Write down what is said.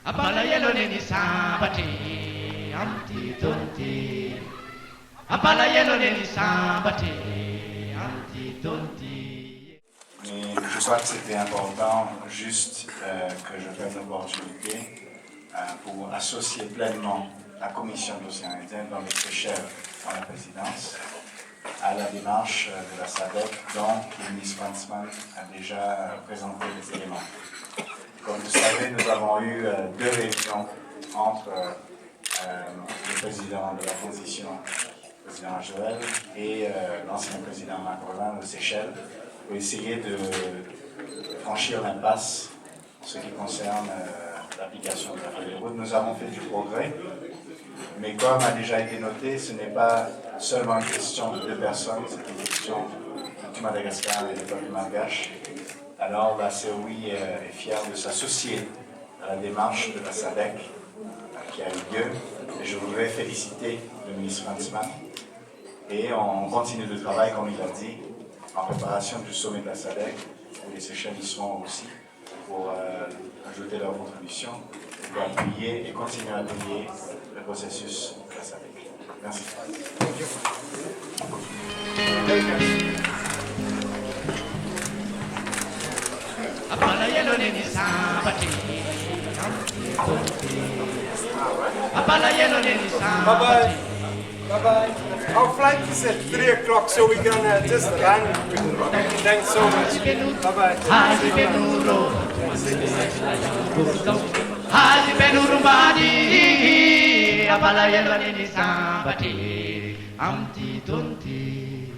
Apala yelo neni sabati, amti tonti. Apala yelo neni sabati, amti tonti. Mais je crois que c'était important juste que je prenne l'opportunité pour associer pleinement la Commission de l'océan Indien dans les Seychelles dans la présidence à la démarche de la SADC dont le ministre Fransman a déjà présenté les éléments. Comme vous savez, nous avons eu deux réunions entre le président de la transition, le président Joël, et l'ancien président Macron de Seychelles pour essayer de franchir l'impasse en ce qui concerne l'application de la feuille de route. Nous avons fait du progrès, mais comme a déjà été noté, ce n'est pas seulement une question de deux personnes, c'est une question du Madagascar et du peuple malgache. Alors la COI est fière de s'associer à la démarche de la SADC qui a eu lieu. Et je voudrais féliciter le ministre Fransman. Et on continue le travail, comme il a dit, en préparation du sommet de la SADC, où les Seychelles y seront aussi, pour ajouter leur contribution, pour appuyer et continuer à appuyer le processus de la SADC. Merci. Apala yelo neni sabati, apala yelo neni sabati. Bye-bye. Our flight is at 3 o'clock, so we're gonna just run. Thanks so much. Bye-bye. Haji benuro, haji benuro badi, apala yelo neni sabati, amti tonti.